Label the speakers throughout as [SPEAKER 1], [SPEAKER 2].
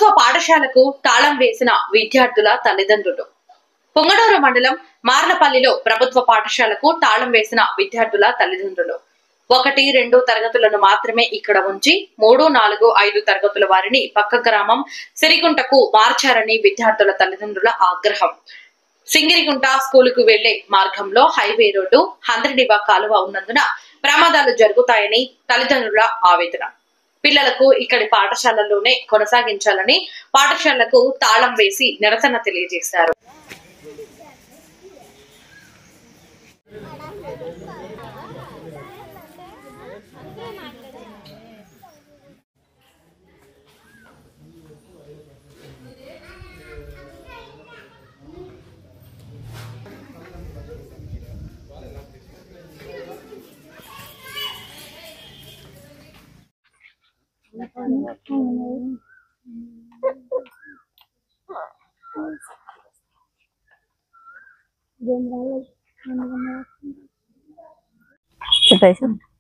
[SPEAKER 1] ప్రభుత్వ పాఠశాలకు తాళం వేసిన విద్యార్థుల తల్లిదండ్రులు. పొంగనూరు మండలం మార్లపల్లిలో ప్రభుత్వ పాఠశాలకు తాళం వేసిన విద్యార్థుల తల్లిదండ్రులు 1, 2 తరగతులను మాత్రమే ఇక్కడ ఉంచి 3, 4, 5 తరగతుల వారిని పక్క గ్రామం సిరిగుంటకు మార్చారని విద్యార్థుల తల్లిదండ్రుల ఆగ్రహం. సింగిరిగుంట స్కూలుకు వెళ్లే మార్గంలో హైవే రోడ్డు, హంద్రినివా కాలువ ఉన్నందున ప్రమాదాలు జరుగుతాయని తల్లిదండ్రుల ఆవేదన. పిల్లలకు ఇక్కడి పాఠశాలలోనే కొనసాగించాలని పాఠశాలకు తాళం వేసి నిరసన తెలియజేశారు.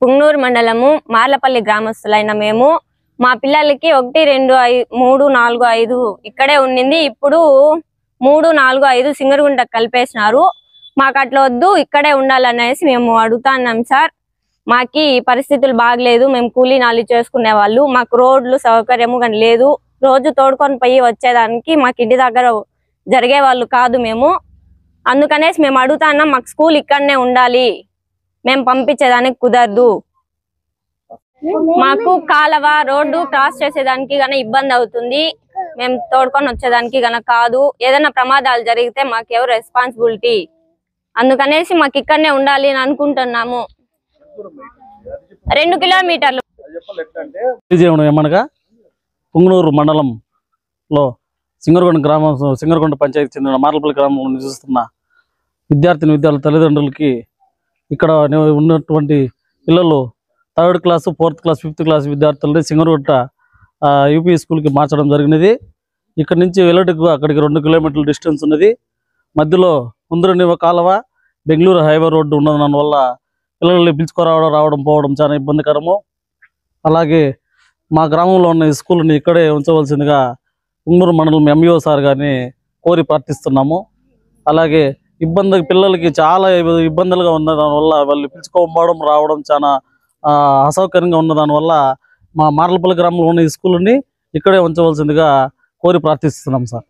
[SPEAKER 2] పుంగనూరు మండలము మార్లపల్లి గ్రామస్తులైన మేము మా పిల్లలకి 1, 2, 3, 4, 5 ఇక్కడే ఉండింది. ఇప్పుడు 3, 4, 5 సింగరుగుంట కలిపేసినారు. మాకు అట్లా వద్దు, ఇక్కడే ఉండాలనేసి మేము అడుగుతున్నాం సార్. మాకి పరిస్థితులు బాగలేదు, మేము కూలీ నాలి చేసుకునే వాళ్ళు, మాకు రోడ్లు సౌకర్యము కానీ లేదు. రోజు తోడుకొని పోయి వచ్చేదానికి మాకు ఇంటి దగ్గర జరిగే వాళ్ళు కాదు మేము. అందుకనేసి మేము అడుగుతున్నాం, మాకు స్కూల్ ఇక్కడనే ఉండాలి, మేము పంపించేదానికి కుదరదు. మాకు కాలవ రోడ్డు క్రాస్ చేసేదానికి గన ఇబ్బంది అవుతుంది, మేము తోడుకొని వచ్చేదానికి గన కాదు. ఏదైనా ప్రమాదాలు జరిగితే మాకు ఎవరు రెస్పాన్సిబిలిటీ? అందుకనేసి మాకు ఇక్కడనే ఉండాలి అని అనుకుంటున్నాము. 2 కిలోమీటర్లు.
[SPEAKER 3] ఏమనగా పుంగనూరు మండలంలో సింగరగొండ పంచాయతీ చెందిన మార్లపల్లి గ్రామంలో నివసిస్తున్న విద్యార్థుల తల్లిదండ్రులకి ఇక్కడ ఉన్నటువంటి పిల్లలు 3rd class, 4th class, 5th class విద్యార్థులని సింగరగుంట యూపీ స్కూల్కి మార్చడం జరిగినది. ఇక్కడ నుంచి వెళ్ళటకు అక్కడికి 2 కిలోమీటర్ల డిస్టెన్స్ ఉన్నది. మధ్యలో హంద్రినివా కాలువ, బెంగళూరు హైవే రోడ్డు ఉన్నదాని వల్ల పిల్లల్ని రావడం పోవడం చాలా ఇబ్బందికరము. అలాగే మా గ్రామంలో ఉన్న ఈ స్కూల్ని ఇక్కడే ఉంచవలసిందిగా పుంగనూరు మండలం ఎంఈఓ సార్ గారిని కోరి ప్రార్థిస్తున్నాము. అలాగే పిల్లలకి చాలా ఇబ్బందులుగా ఉన్న దానివల్ల వాళ్ళు పిలుచుకోవడం రావడం చాలా అసౌకర్యంగా ఉన్న దానివల్ల మా మార్లపల్లి గ్రామంలో ఉన్న ఈ స్కూల్ని ఇక్కడే ఉంచవలసిందిగా కోరి ప్రార్థిస్తున్నాం సార్.